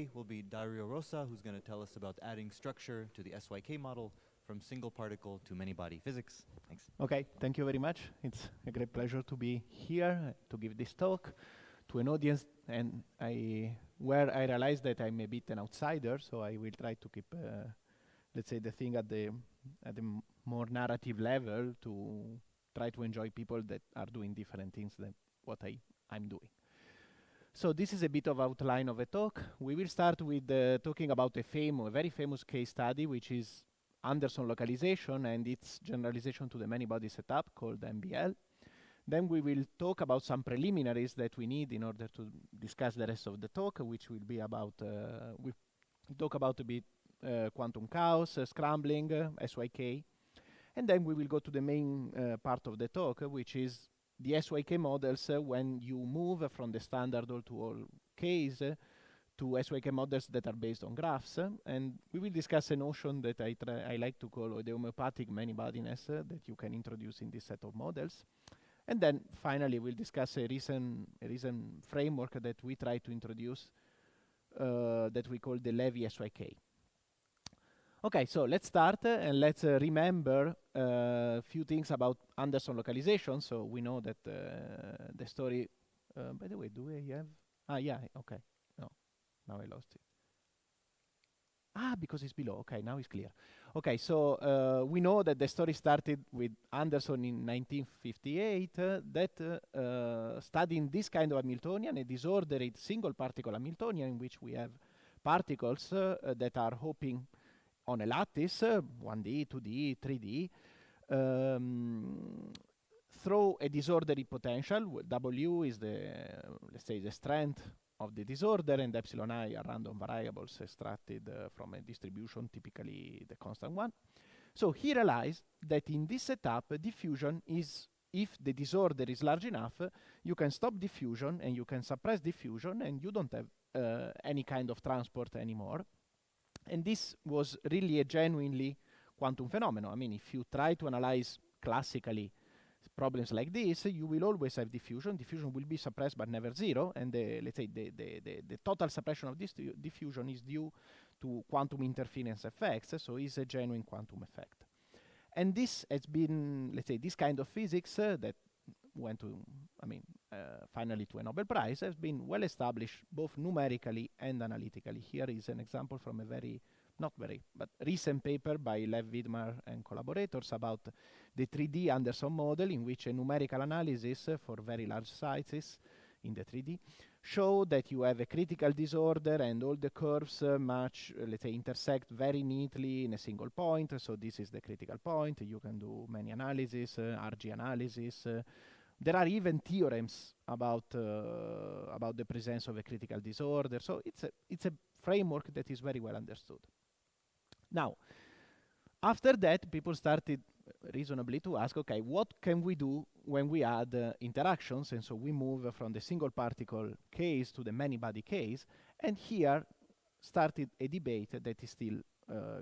will be Dario Rosa, who's going to tell us about adding structure to the SYK model from single particle to many body physics. Thanks. Okay, thank you very much. It's a great pleasure to be here to give this talk to an audience and where I realize that I'm a bit an outsider, so I will try to keep, let's say, the thing at the more narrative level to try to enjoy people that are doing different things than what I'm doing. So this is a bit of outline of a talk. We will start with talking about a very famous case study, which is Anderson localization and its generalization to the many-body setup called MBL. Then we will talk about some preliminaries that we need in order to discuss the rest of the talk, which will be about, we talk about a bit quantum chaos, scrambling, SYK. And then we will go to the main part of the talk, which is the SYK models when you move from the standard all-to-all case to SYK models that are based on graphs. And we will discuss a notion that I like to call the homeopathic many-bodiness that you can introduce in this set of models. And then finally, we'll discuss a recent framework that we try to introduce that we call the Levy SYK. Okay, so let's start and let's remember a few things about Anderson localization. So we know that the story, by the way, do we have? Yeah, okay. No, now I lost it. Because it's below. Okay, now it's clear. Okay, so we know that the story started with Anderson in 1958 that studying this kind of Hamiltonian, a disordered single particle Hamiltonian in which we have particles that are hopping on a lattice, 1D, 2D, 3D, through a disordered potential. W is the, let's say, the strength of the disorder, and epsilon I are random variables extracted from a distribution, typically the constant one. So he realized that in this setup, diffusion is, if the disorder is large enough, you can stop diffusion and you can suppress diffusion, and you don't have any kind of transport anymore. And this was really a genuinely quantum phenomenon. I mean, if you try to analyze classically problems like this, you will always have diffusion. Diffusion will be suppressed but never zero. And let's say the total suppression of this diffusion is due to quantum interference effects. So it's a genuine quantum effect. And this has been, let's say, this kind of physics that went to, finally to a Nobel Prize, has been well established both numerically and analytically. Here is an example from a but recent paper by Lev Vidmar and collaborators about the 3D Anderson model, in which a numerical analysis for very large sizes in the 3D show that you have a critical disorder and all the curves match, let's say, intersect very neatly in a single point. So this is the critical point. You can do many analyses, RG analysis. There are even theorems about the presence of a critical disorder. So it's a framework that is very well understood. Now, after that, people started reasonably to ask, okay, what can we do when we add interactions? And so we move from the single particle case to the many-body case. And here started a debate that is still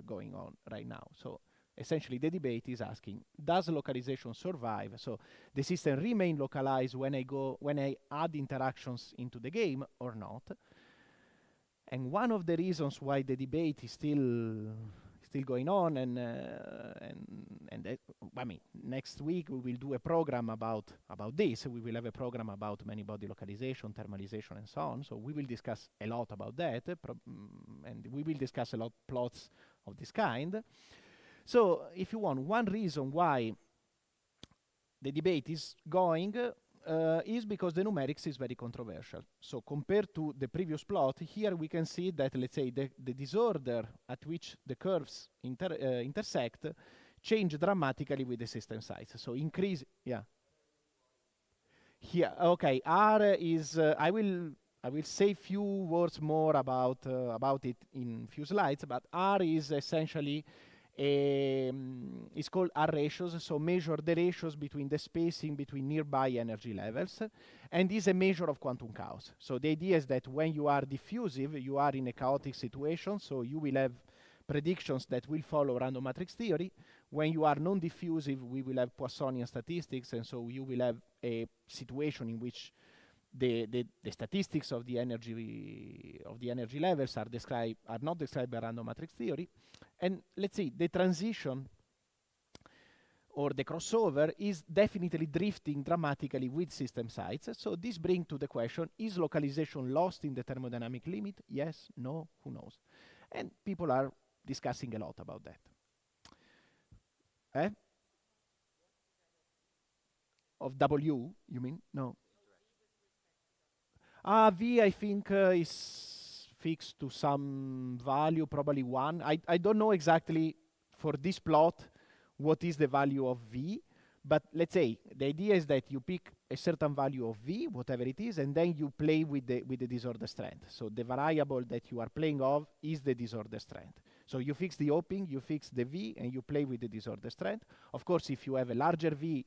going on right now. So essentially, the debate is asking, does localization survive? So the system remain localized when I add interactions into the game or not? And one of the reasons why the debate is still going on, and next week we will do a program about this. We will have a program about many-body localization, thermalization, and so on. So we will discuss a lot about that, and we will discuss a lot plots of this kind. So if you want, one reason why the debate is going is because the numerics is very controversial. So compared to the previous plot, here we can see that, let's say, the disorder at which the curves intersect change dramatically with the system size. So increase, yeah. Here, okay, R is, I will say few words more about it in few slides, but R is essentially it's called R ratios, so measure the ratios between the spacing between nearby energy levels, and is a measure of quantum chaos. So the idea is that when you are diffusive, you are in a chaotic situation, so you will have predictions that will follow random matrix theory. When you are non-diffusive, we will have Poissonian statistics, and so you will have a situation in which the statistics of the energy levels are not described by random matrix theory, and let's say the transition or the crossover is definitely drifting dramatically with system sites. So this brings to the question: is localization lost in the thermodynamic limit? Yes, no, who knows? And people are discussing a lot about that. Of W, you mean? No. V, I think, is fixed to some value, probably 1. I don't know exactly for this plot what is the value of V, but let's say the idea is that you pick a certain value of V, whatever it is, and then you play with the disorder strength. So the variable that you are playing of is the disorder strength. So you fix the opening, you fix the V, and you play with the disorder strength. Of course, if you have a larger V,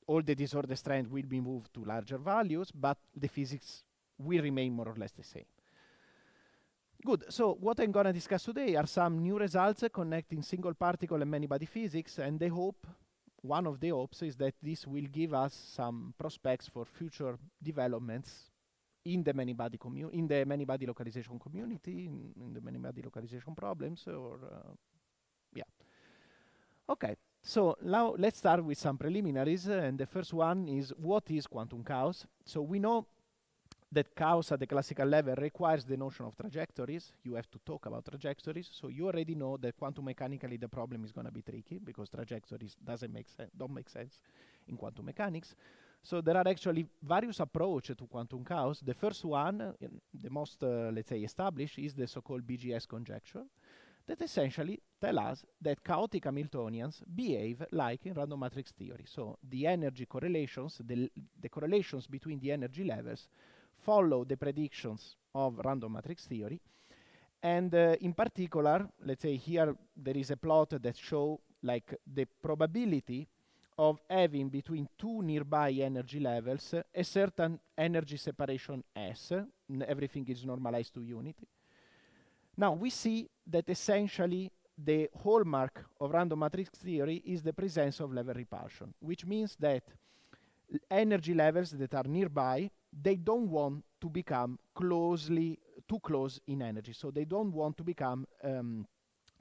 all the disorder strength will be moved to larger values, but the physics will remain more or less the same. Good, so what I'm gonna discuss today are some new results connecting single particle and many-body physics, and the hope, one of the hopes, is that this will give us some prospects for future developments in the many-body localization community, in the many-body localization problems, or yeah. Okay, so now let's start with some preliminaries, and the first one is, what is quantum chaos? So we know that chaos at the classical level requires the notion of trajectories. You have to talk about trajectories. So you already know that quantum mechanically the problem is going to be tricky because trajectories don't make sense in quantum mechanics. So there are actually various approaches to quantum chaos. The first one, the most, let's say, established, is the so-called BGS conjecture, that essentially tell us that chaotic Hamiltonians behave like in random matrix theory. So the energy correlations, the correlations between the energy levels follow the predictions of random matrix theory. And in particular, let's say here there is a plot that shows like the probability of having between two nearby energy levels a certain energy separation S. Everything is normalized to unity. Now we see that essentially the hallmark of random matrix theory is the presence of level repulsion, which means that energy levels that are nearby, they don't want to become too close in energy. So they don't want to become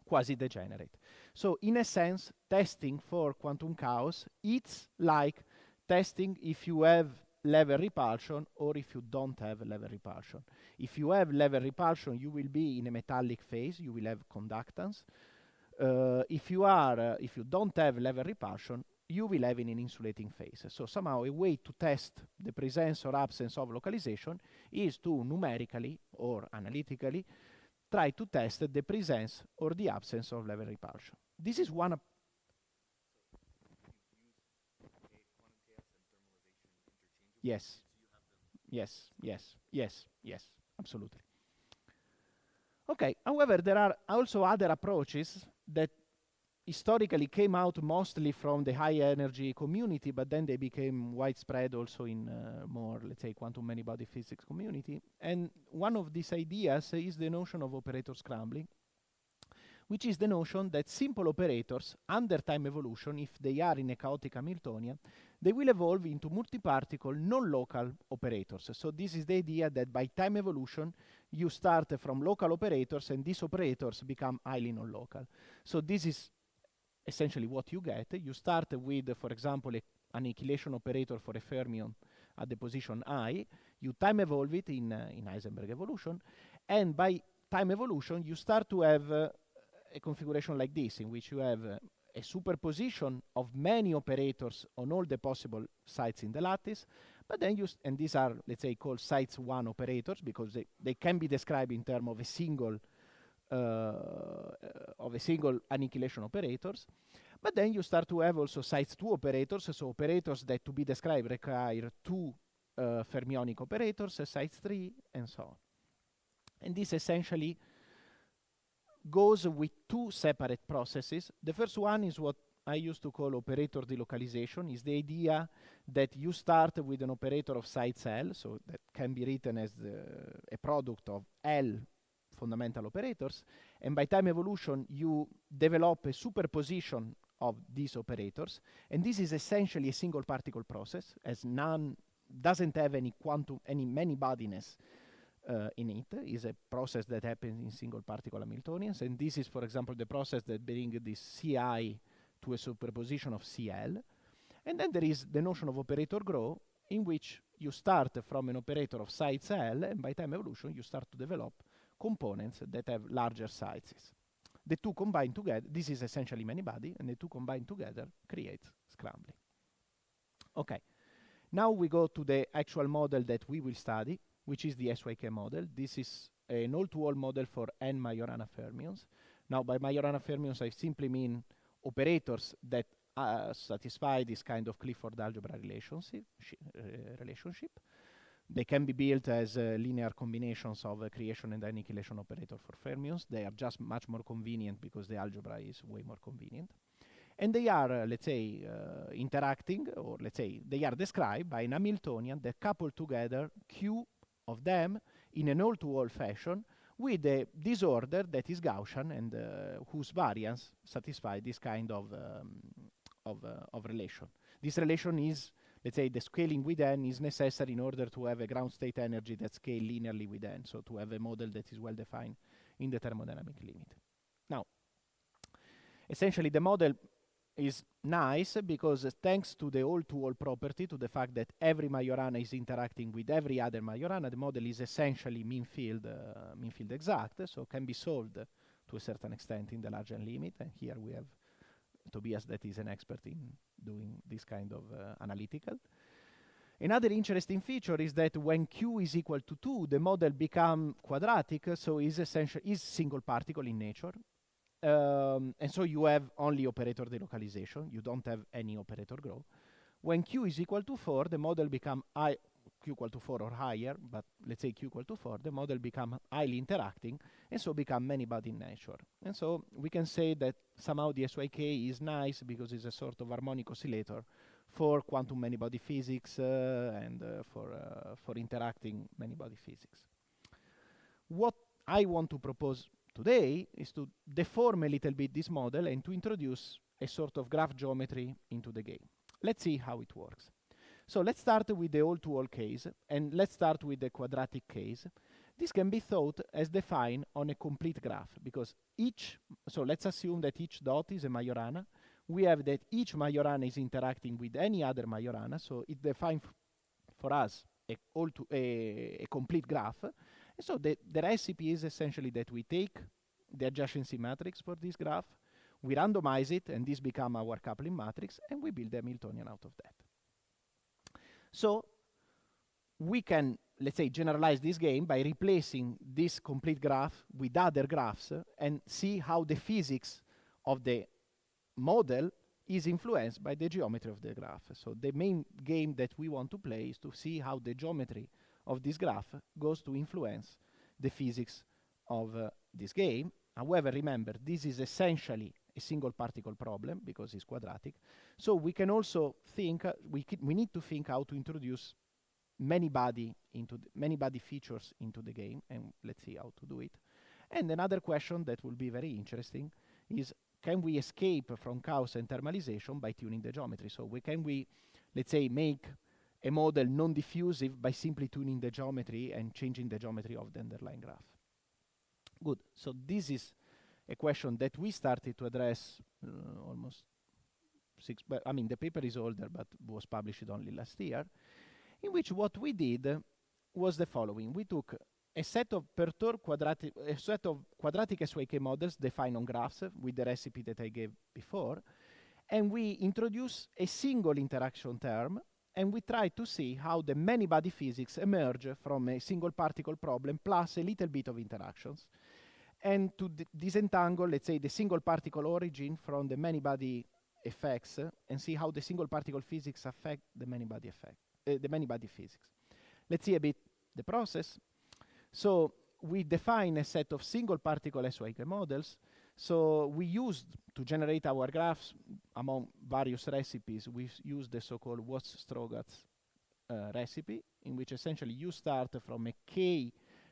quasi-degenerate. So in a sense, testing for quantum chaos, it's like testing if you have level repulsion or if you don't have level repulsion. If you have level repulsion, you will be in a metallic phase, you will have conductance. If you don't have level repulsion, you will have in an insulating phase. So somehow a way to test the presence or absence of localization is to numerically or analytically try to test the presence or the absence of level repulsion. This is one. Yes. Yes, yes, yes, yes, absolutely. Okay, however, there are also other approaches that historically came out mostly from the high energy community, but then they became widespread also in more, let's say, quantum many-body physics community. And one of these ideas is the notion of operator scrambling, which is the notion that simple operators, under time evolution, if they are in a chaotic Hamiltonian, they will evolve into multi-particle non-local operators. So this is the idea that by time evolution, you start from local operators, and these operators become highly non-local. So this is essentially what you get. You start with, for example, an annihilation operator for a fermion at the position I. You time evolve it in Heisenberg evolution, and by time evolution, you start to have a configuration like this, in which you have a superposition of many operators on all the possible sites in the lattice, but then and these are, let's say, called sites 1 operators, because they can be described in terms of a single annihilation operators. But then you start to have also sites 2 operators, so operators that to be described require 2 fermionic operators, sites 3, and so on. And this essentially goes with 2 separate processes. The first one is what I used to call operator delocalization. Is the idea that you start with an operator of sites L, so that can be written as a product of L fundamental operators, and by time evolution you develop a superposition of these operators, and this is essentially a single particle process, as none doesn't have any many-bodiness in it. Is a process that happens in single particle Hamiltonians, and this is, for example, the process that brings this Ci to a superposition of Cl. And then there is the notion of operator grow, in which you start from an operator of size L, and by time evolution you start to develop components that have larger sizes. The two combined together, this is essentially many-body, and the two combined together create scrambling. Okay, now we go to the actual model that we will study, which is the SYK model. This is an all-to-all model for n Majorana fermions. Now, by Majorana fermions, I simply mean operators that satisfy this kind of Clifford algebra relationship. They can be built as linear combinations of a creation and annihilation operator for fermions. They are just much more convenient because the algebra is way more convenient. And they are, let's say, interacting, or let's say, they are described by an Hamiltonian that couple together Q of them in an all-to-all fashion with a disorder that is Gaussian and whose variance satisfy this kind of relation. This relation is, let's say, the scaling with n is necessary in order to have a ground state energy that scale linearly with n, so to have a model that is well defined in the thermodynamic limit. Now, essentially the model is nice because thanks to the all-to-all property, to the fact that every Majorana is interacting with every other Majorana, the model is essentially mean field exact, so can be solved to a certain extent in the large n limit. And here we have Tobias that is an expert in doing this kind of analytical. Another interesting feature is that when Q is equal to 2, the model becomes quadratic, so is single particle in nature. And so you have only operator delocalization. You don't have any operator grow. When Q is equal to 4, the model becomes Q equal to 4 or higher, but let's say Q equal to 4, the model becomes highly interacting, and so become many-body in nature. And so we can say that somehow the SYK is nice because it's a sort of harmonic oscillator for quantum many-body physics and for interacting many-body physics. What I want to propose today is to deform a little bit this model and to introduce a sort of graph geometry into the game. Let's see how it works. So let's start with the all-to-all case, and let's start with the quadratic case. This can be thought as defined on a complete graph, because so let's assume that each dot is a Majorana. We have that each Majorana is interacting with any other Majorana, so it defines for us a complete graph. And so the recipe is essentially that we take the adjacency matrix for this graph, we randomize it, and this becomes our coupling matrix, and we build the Hamiltonian out of that. So we can, let's say, generalize this game by replacing this complete graph with other graphs and see how the physics of the model is influenced by the geometry of the graph. So the main game that we want to play is to see how the geometry of this graph goes to influence the physics of this game. However, remember, this is essentially a single particle problem because it's quadratic. So we can also think, we need to think how to introduce many-body features into the game, and let's see how to do it. And another question that will be very interesting is, can we escape from chaos and thermalization by tuning the geometry? So can we, let's say, make a model non-diffusive by simply tuning the geometry and changing the geometry of the underlying graph? Good. So this is a question that we started to address almost the paper is older, but was published only last year, in which what we did was the following. We took a set of quadratic SYK models defined on graphs with the recipe that I gave before, and we introduced a single interaction term, and we tried to see how the many-body physics emerge from a single particle problem plus a little bit of interactions, and to disentangle, let's say, the single particle origin from the many-body effects and see how the single particle physics affect the many-body physics. Let's see a bit the process. So we define a set of single particle SYK models. So we used to generate our graphs among various recipes. We used the so-called Watts-Strogatz recipe, in which essentially you start from a K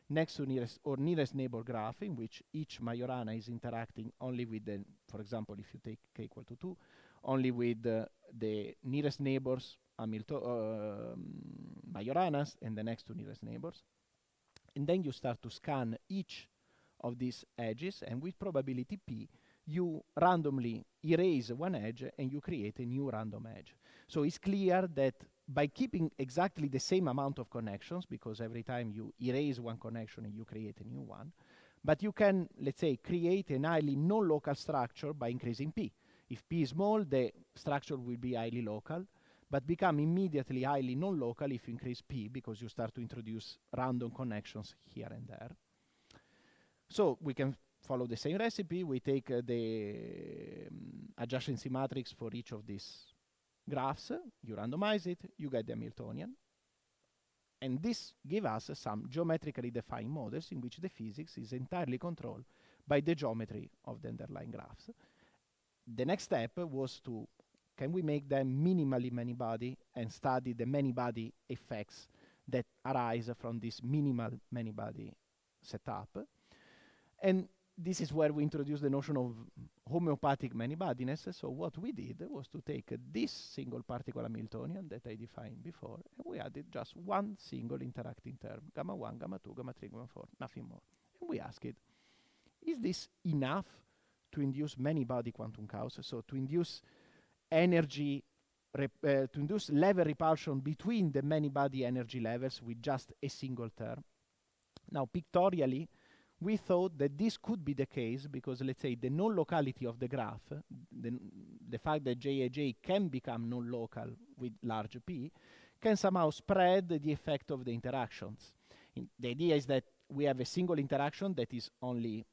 next to nearest neighbor graph, in which each Majorana is interacting only with the, for example, if you take K equal to 2, only with the nearest neighbors Majoranas and the next two nearest neighbors. And then you start to scan each of these edges, and with probability p, you randomly erase one edge and you create a new random edge. So it's clear that by keeping exactly the same amount of connections, because every time you erase one connection and you create a new one, but you can, let's say, create a highly non-local structure by increasing p. If p is small, the structure will be highly local, but become immediately highly non-local if you increase p, because you start to introduce random connections here and there. So we can follow the same recipe. We take the adjacency matrix for each of these graphs. You randomize it, you get the Hamiltonian. And this gives us some geometrically defined models in which the physics is entirely controlled by the geometry of the underlying graphs. The next step was to, can we make them minimally many-body and study the many-body effects that arise from this minimal many-body setup? And this is where we introduce the notion of homeopathic many-bodiness. So what we did was to take this single particle Hamiltonian that I defined before, and we added just one single interacting term, gamma 1, gamma 2, gamma 3, gamma 4, nothing more. And we asked it, is this enough to induce many-body quantum chaos? So to induce energy, to induce level repulsion between the many-body energy levels with just a single term? Now, pictorially, we thought that this could be the case because, let's say, the non-locality of the graph, the fact that J can become non-local with large p, can somehow spread the effect of the interactions. The idea is that we have a single interaction that is only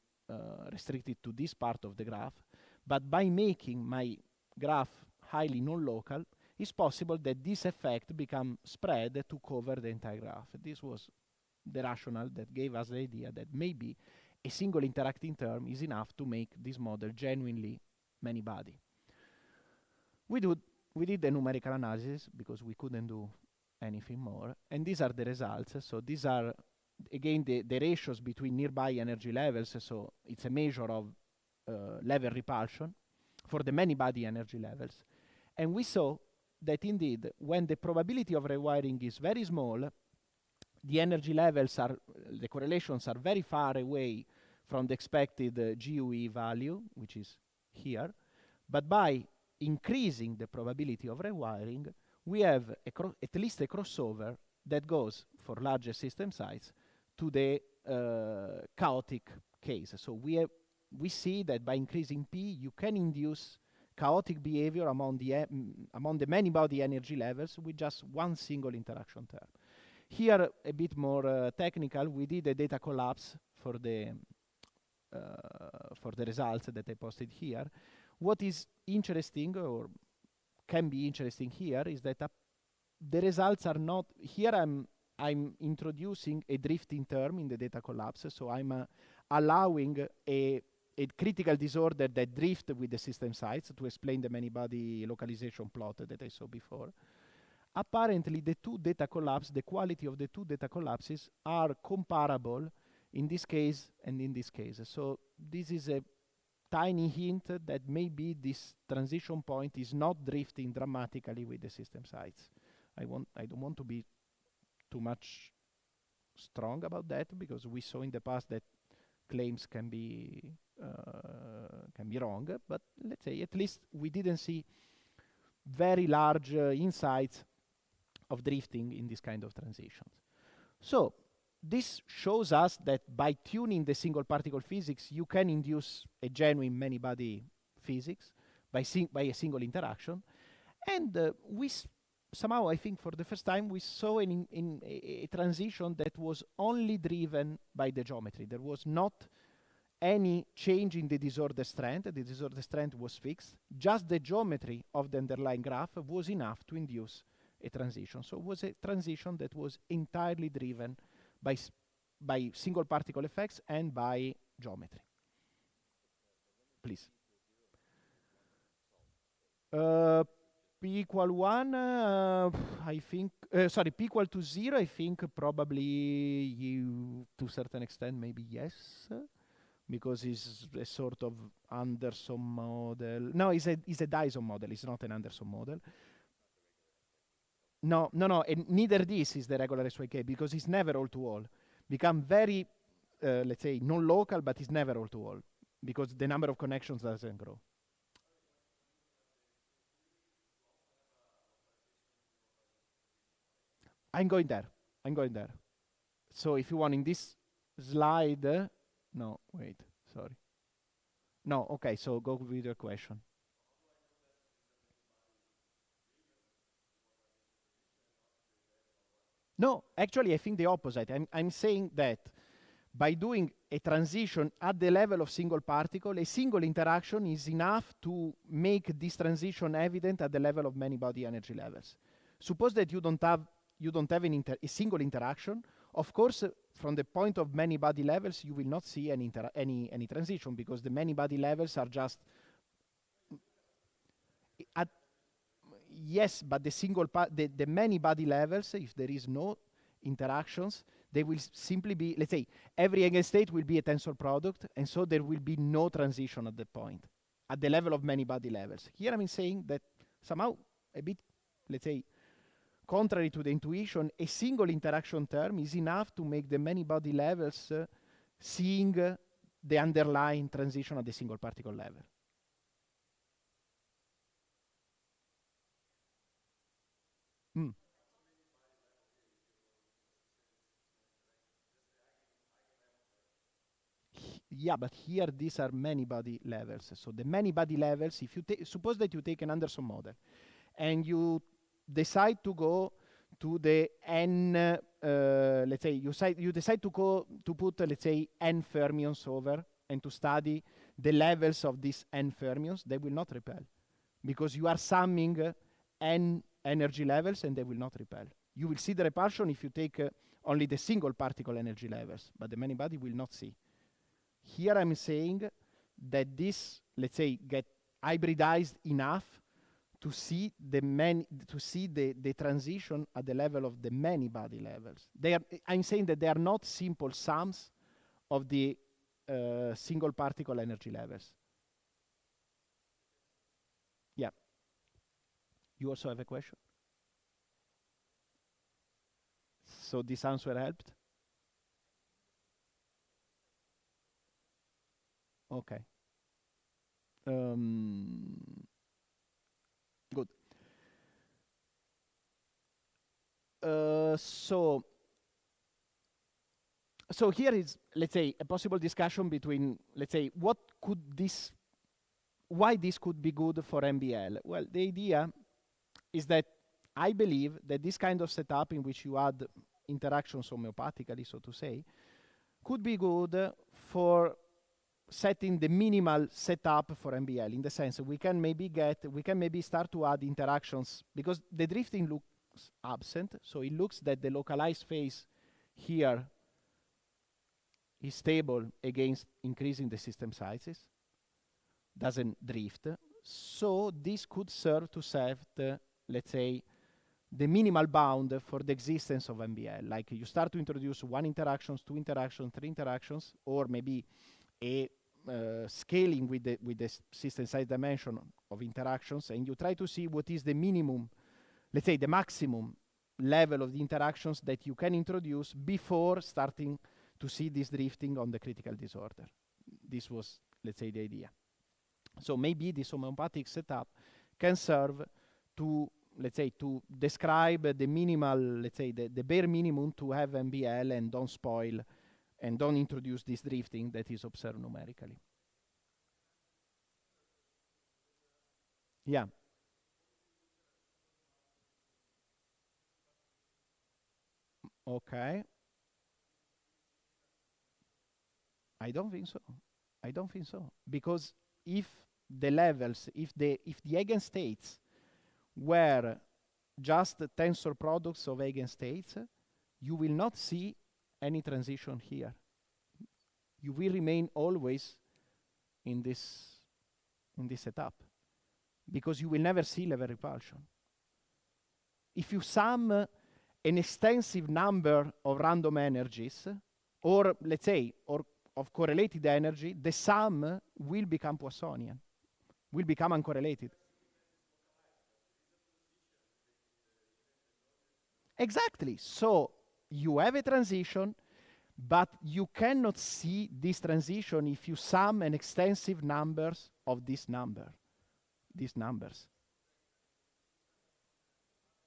restricted to this part of the graph, but by making my graph highly non-local, it's possible that this effect become spread to cover the entire graph. This was the rationale that gave us the idea that maybe a single interacting term is enough to make this model genuinely many-body. We did the numerical analysis because we couldn't do anything more, and these are the results. So these are, again, the ratios between nearby energy levels. So it's a measure of level repulsion for the many-body energy levels. And we saw that indeed, when the probability of rewiring is very small, the energy levels are, the correlations are very far away from the expected GUE value, which is here. But by increasing the probability of rewiring, we have at least a crossover that goes, for larger system size, to the chaotic case. So we see that by increasing P, you can induce chaotic behavior among the many-body energy levels with just one single interaction term. Here, a bit more technical, we did a data collapse for the results that I posted here. What is interesting, or can be interesting here, is that the results are not... Here I'm introducing a drifting term in the data collapse, so I'm allowing a critical disorder that drift with the system sites to explain the many-body localization plot that I saw before. Apparently, the two data collapses, the quality of the two data collapses are comparable in this case and in this case. So this is a tiny hint that maybe this transition point is not drifting dramatically with the system sites. I don't want to be too much strong about that, because we saw in the past that claims can be wrong. But let's say at least we didn't see very large insights of drifting in this kind of transitions. So this shows us that by tuning the single particle physics, you can induce a genuine many-body physics by a single interaction. And somehow, I think for the first time, we saw a transition that was only driven by the geometry. There was not any change in the disorder strength. The disorder strength was fixed. Just the geometry of the underlying graph was enough to induce a transition. So it was a transition that was entirely driven by single particle effects and by geometry. Please. P equal 1, I think, sorry, P equal to 0, I think probably to a certain extent, maybe yes, because it's a sort of Anderson model. No, it's a Dyson model, it's not an Anderson model. No, and neither this is the regular SYK because it's never all-to-all. Become very, let's say, non-local, but it's never all-to-all because the number of connections doesn't grow. I'm going there. So if you want in this slide, no, wait, sorry. No, okay, so go with your question. No, actually, I think the opposite. I'm saying that by doing a transition at the level of single particle, a single interaction is enough to make this transition evident at the level of many body energy levels. Suppose that you don't have a single interaction. Of course, from the point of many body levels, you will not see any transition because the many body levels are just at yes, but the many body levels, if there is no interactions, they will simply be, let's say, every eigenstate will be a tensor product, and so there will be no transition at that point, at the level of many body levels. Here I'm saying that somehow a bit, let's say, contrary to the intuition, a single interaction term is enough to make the many body levels seeing the underlying transition at the single particle level. Yeah, but here these are many body levels. So the many body levels, if you suppose that you take an Anderson model and you decide to go to the n, let's say you decide to go to put, let's say, n fermions over and to study the levels of these n fermions, they will not repel because you are summing n energy levels and they will not repel. You will see the repulsion if you take only the single particle energy levels, but the many body will not see. Here I'm saying that this, let's say, get hybridized enough to see the transition at the level of the many body levels. I'm saying that they are not simple sums of the single particle energy levels. Yeah. You also have a question? So this answer helped? Okay. Good. So here is, let's say, a possible discussion between, let's say, why this could be good for MBL. Well, the idea is that I believe that this kind of setup in which you add interactions homeopathically, so to say, could be good for setting the minimal setup for MBL, in the sense we can maybe start to add interactions because the drifting looks absent. So it looks that the localized phase here is stable against increasing the system sizes, doesn't drift. So this could serve to set, let's say, the minimal bound for the existence of MBL. Like you start to introduce 1 interactions, 2 interactions, 3 interactions, or maybe a scaling with the system size dimension of interactions, and you try to see what is the minimum, let's say the maximum level of the interactions that you can introduce before starting to see this drifting on the critical disorder. This was, let's say, the idea. So maybe this homeopathic setup can serve to, let's say, to describe the minimal, let's say, the bare minimum to have MBL and don't spoil and don't introduce this drifting that is observed numerically. Yeah. Okay. I don't think so. Because if the levels, if the eigenstates were just tensor products of eigenstates, you will not see any transition here. You will remain always in this setup because you will never see level repulsion. If you sum an extensive number of random energies, or let's say, or of correlated energy, the sum will become Poissonian, will become uncorrelated. Exactly. So you have a transition, but you cannot see this transition if you sum an extensive numbers of these numbers.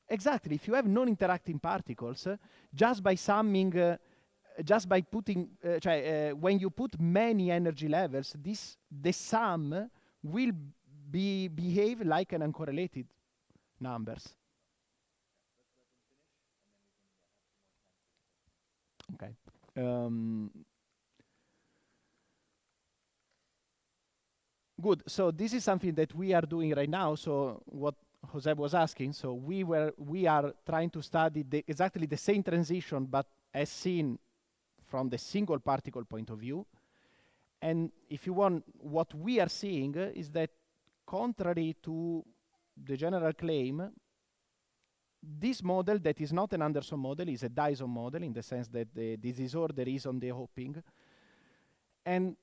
Exactly. If you have non-interacting particles, just by summing, just by putting, when you put many energy levels, the sum will behave like an uncorrelated numbers. Okay. Good. So this is something that we are doing right now. So what Jose was asking, so we are trying to study exactly the same transition, but as seen from the single particle point of view. And if you want, what we are seeing is that contrary to the general claim, this model that is not an Anderson model is a Dyson model in the sense that the disorder is on the hopping, and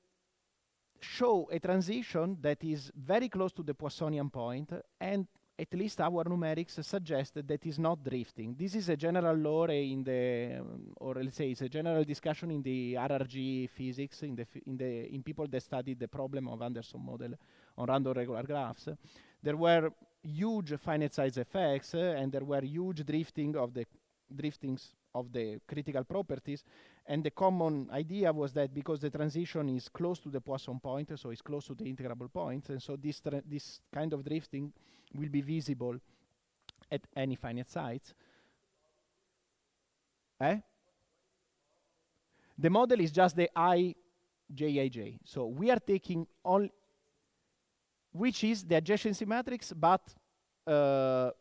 show a transition that is very close to the Poissonian point, and at least our numerics suggest that is not drifting. This is a general law in the, or let's say it's a general discussion in the RRG physics, in people that studied the problem of Anderson model on random regular graphs. There were huge finite size effects, and there were huge driftings of the critical properties. And the common idea was that because the transition is close to the Poisson point, so it's close to the integrable point, and so this kind of drifting will be visible at any finite sites. The model is just the IJIJ. So we are taking all, which is the adjacency matrix, but the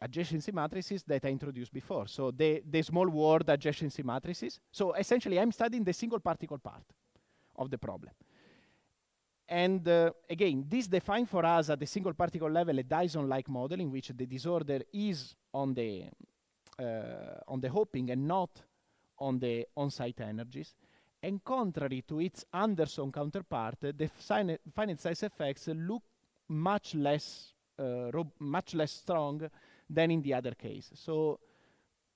adjacency matrices that I introduced before. So the small world adjacency matrices. So essentially, I'm studying the single particle part of the problem. And again, this defines for us at the single particle level a Dyson-like model in which the disorder is on the hopping and not on the on-site energies. And contrary to its Anderson counterpart, the finite size effects look much less strong than in the other case. So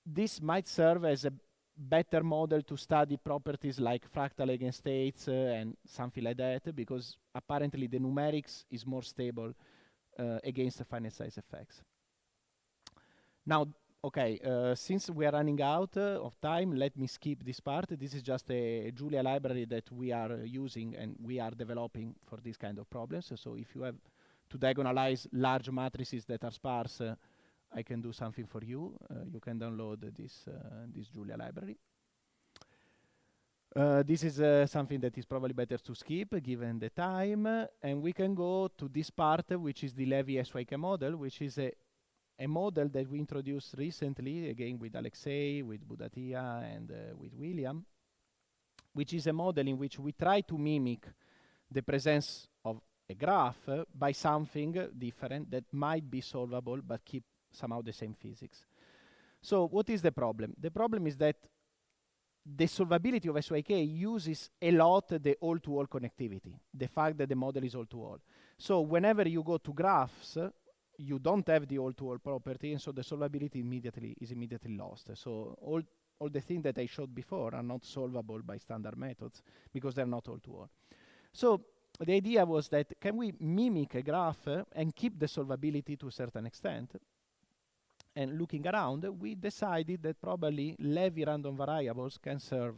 this might serve as a better model to study properties like fractal eigenstates and something like that, because apparently the numerics is more stable against the finite size effects. Now, okay, since we are running out of time, let me skip this part. This is just a Julia library that we are using and we are developing for these kind of problems. So if you have to diagonalize large matrices that are sparse, I can do something for you. You can download this Julia library. This is something that is probably better to skip given the time. And we can go to this part, which is the Levy SYK model, which is a model that we introduced recently, again with Alexei, with Budatia, and with William, which is a model in which we try to mimic the presence of a graph by something different that might be solvable but keep somehow the same physics. So what is the problem? The problem is that the solvability of SYK uses a lot the all-to-all connectivity, the fact that the model is all-to-all. So whenever you go to graphs, you don't have the all-to-all property, and so the solvability is immediately lost. So all the things that I showed before are not solvable by standard methods because they're not all-to-all. So the idea was that can we mimic a graph and keep the solvability to a certain extent? And looking around, we decided that probably Levy random variables can serve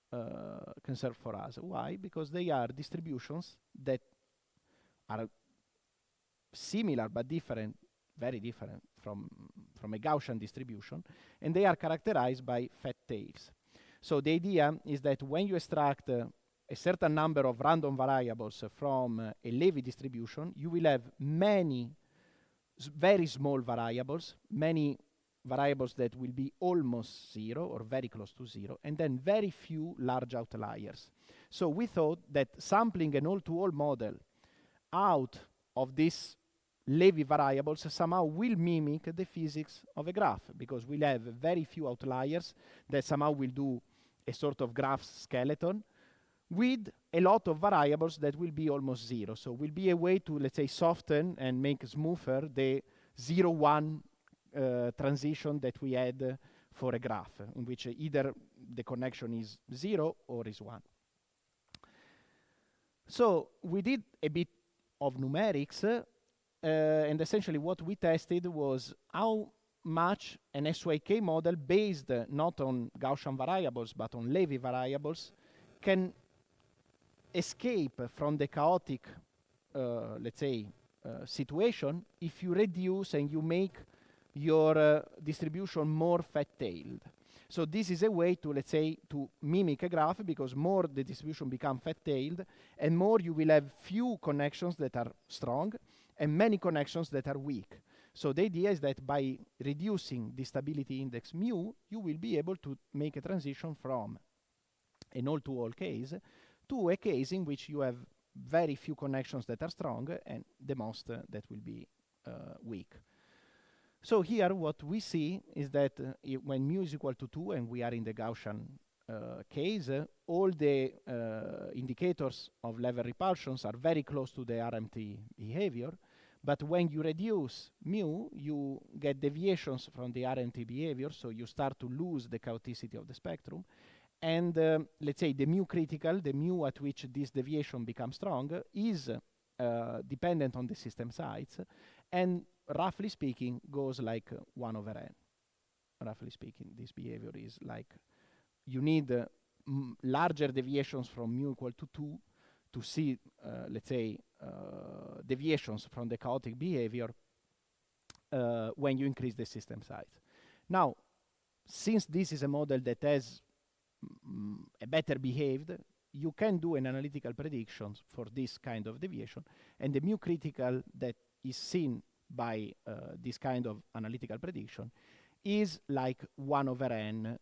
for us. Why? Because they are distributions that are similar but different, very different from a Gaussian distribution, and they are characterized by fat tails. So the idea is that when you extract a certain number of random variables from a Levy distribution, you will have many very small variables, many variables that will be almost zero or very close to zero, and then very few large outliers. So we thought that sampling an all-to-all model out of these Levy variables somehow will mimic the physics of a graph, because we'll have very few outliers that somehow will do a sort of graph skeleton. with a lot of variables that will be almost zero. So will be a way to, let's say, soften and make smoother the 0-1 transition that we had for a graph, in which either the connection is 0 or is 1. So we did a bit of numerics, and essentially what we tested was how much an SYK model based not on Gaussian variables but on Levy variables can escape from the chaotic, let's say, situation if you reduce and you make your distribution more fat-tailed. So this is a way to, let's say, to mimic a graph, because more the distribution becomes fat-tailed and more you will have few connections that are strong and many connections that are weak. So the idea is that by reducing the stability index mu, you will be able to make a transition from an all-to-all case to a case in which you have very few connections that are strong and the most that will be weak. So here what we see is that when mu is equal to 2 and we are in the Gaussian case, all the indicators of level repulsions are very close to the RMT behavior. But when you reduce mu, you get deviations from the RMT behavior, so you start to lose the chaoticity of the spectrum. And let's say the mu critical, the mu at which this deviation becomes strong, is dependent on the system size, and roughly speaking goes like 1/n. Roughly speaking, this behavior is like you need larger deviations from mu equal to 2 to see, let's say, deviations from the chaotic behavior when you increase the system size. Now, since this is a model that has a better behaved, you can do an analytical predictions for this kind of deviation, and the mu critical that is seen by this kind of analytical prediction is like 1/n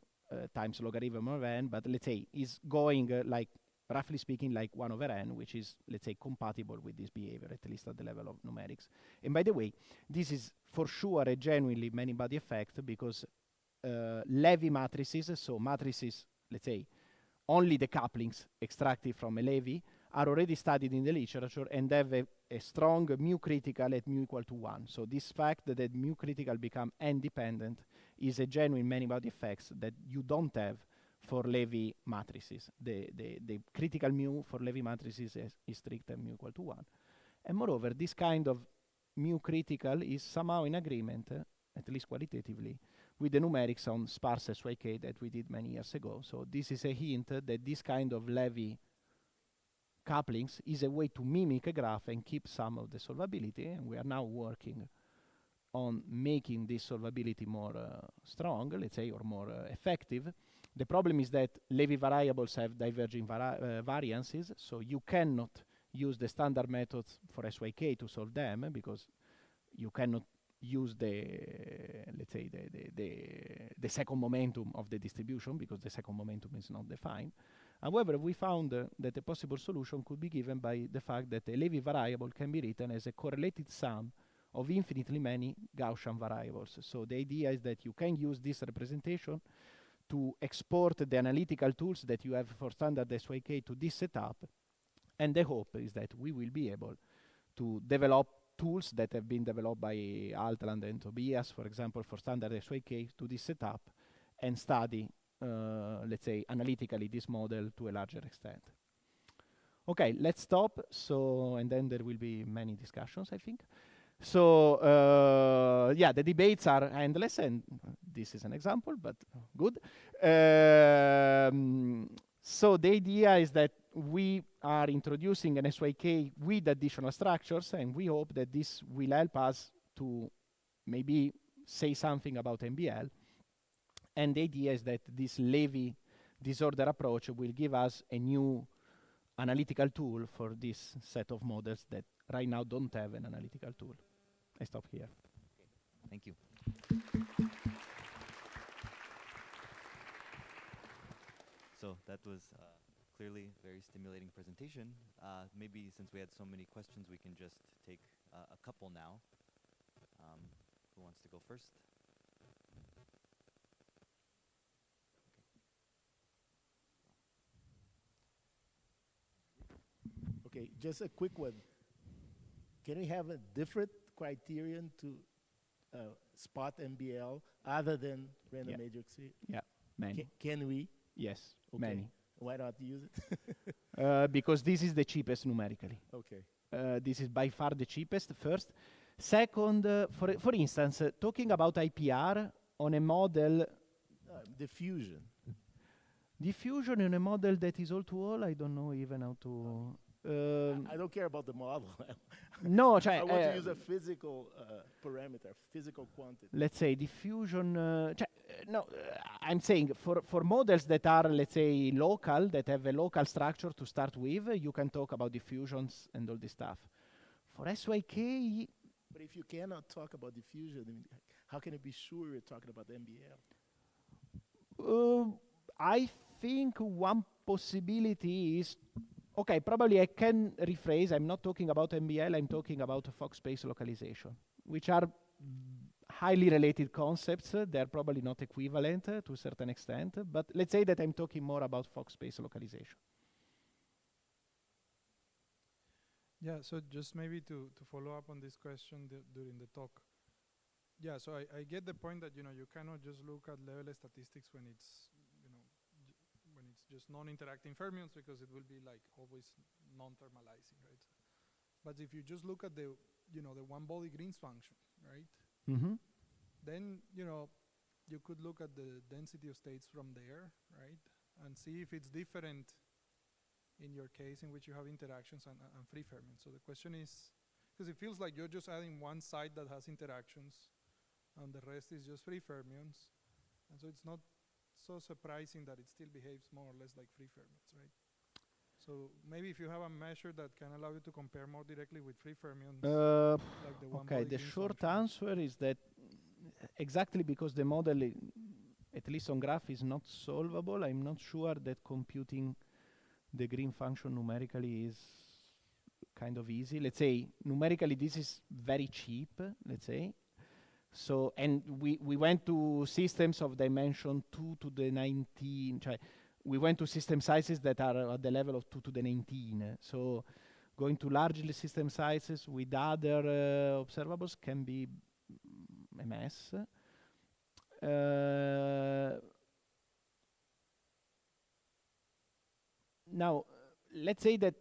times logarithm of n, but let's say is going like, roughly speaking, like 1/n, which is, let's say, compatible with this behavior, at least at the level of numerics. And by the way, this is for sure a genuinely many-body effect, because Levy matrices, so matrices, let's say, only the couplings extracted from a Levy, are already studied in the literature and have a strong mu critical at mu equal to 1. So this fact that mu critical become n-dependent is a genuine many-body effect that you don't have for Levy matrices. The critical mu for Levy matrices is strict at mu equal to 1. And moreover, this kind of mu critical is somehow in agreement, at least qualitatively, with the numerics on sparse SYK that we did many years ago. So this is a hint that this kind of Levy couplings is a way to mimic a graph and keep some of the solvability, and we are now working on making this solvability more strong, let's say, or more effective. The problem is that Levy variables have diverging variances, so you cannot use the standard methods for SYK to solve them, because you cannot use the, let's say, the second momentum of the distribution, because the second momentum is not defined. However, we found that a possible solution could be given by the fact that a Levy variable can be written as a correlated sum of infinitely many Gaussian variables. So the idea is that you can use this representation to export the analytical tools that you have for standard SYK to this setup, and the hope is that we will be able to develop tools that have been developed by Altland and Tobias, for example, for standard SYK to this setup, and study, let's say, analytically this model to a larger extent. Okay, let's stop. So, and then there will be many discussions, I think. So, yeah, the debates are endless, and this is an example, but good. So the idea is that we are introducing an SYK with additional structures, and we hope that this will help us to maybe say something about MBL. And the idea is that this Levy disorder approach will give us a new analytical tool for this set of models that right now don't have an analytical tool. I stop here. Okay. Thank you. So that was clearly a very stimulating presentation. Maybe since we had so many questions, we can just take a couple now. Who wants to go first? Okay, just a quick one. Can we have a different criterion to spot MBL other than random Yeah. matrix? Yeah, many. Can we? Yes, Okay. many. Why not use it? Because this is the cheapest numerically. Okay. This is by far the cheapest, first. Second, for instance, talking about IPR on a model, Diffusion. diffusion in a model that is all-to-all, I don't know even how to... I don't care about the model. no, I want to use a physical parameter, physical quantity. let's say diffusion, I'm saying for models that are, let's say, local, that have a local structure to start with, you can talk about diffusions and all this stuff. For SYK, But if you cannot talk about diffusion, I mean, how can you be sure you're talking about MBL? I think one possibility is, okay, probably I can rephrase, I'm not talking about MBL, I'm talking about Fock space localization, which are highly related concepts. They're probably not equivalent to a certain extent, but let's say that I'm talking more about Fock space localization. Yeah, so just maybe to follow up on this question during the talk. Yeah, so I get the point that, you cannot just look at level statistics when it's, when it's just non-interacting fermions, because it will be like always non-thermalizing, right? But if you just look at the, the one-body Green's function, right? Mm-hmm. Then, you could look at the density of states from there, right? And see if it's different in your case in which you have interactions and free fermions. So the question is, because it feels like you're just adding one side that has interactions and the rest is just free fermions. And so it's not so surprising that it still behaves more or less like free fermions, right? So maybe if you have a measure that can allow you to compare more directly with free fermions, like the one Okay, the Green's short function. answer is that exactly because the model, at least on graph, is not solvable, I'm not sure that computing the green function numerically is kind of easy. Let's say numerically this is very cheap, let's say. So, and we went to systems of dimension 2 to the 19. We went to system sizes that are at the level of 2 to the 19. So going to large system sizes with other observables can be a mess. Now, let's say that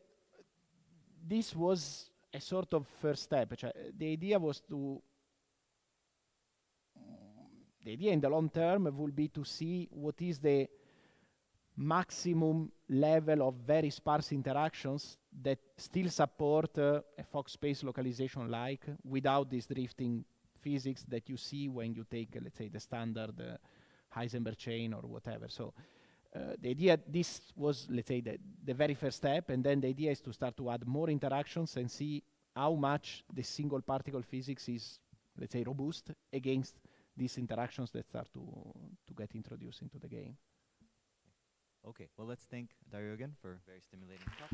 this was a sort of first step. The idea was to... The idea in the long term would be to see what is the maximum level of very sparse interactions that still support a Fock space localization like without this drifting physics that you see when you take, let's say, the standard Heisenberg chain or whatever. So the idea, this was, let's say, the very first step, and then the idea is to start to add more interactions and see how much the single particle physics is, let's say, robust against these interactions that start to get introduced into the game. Okay, well, let's thank Dario again for a very stimulating talk.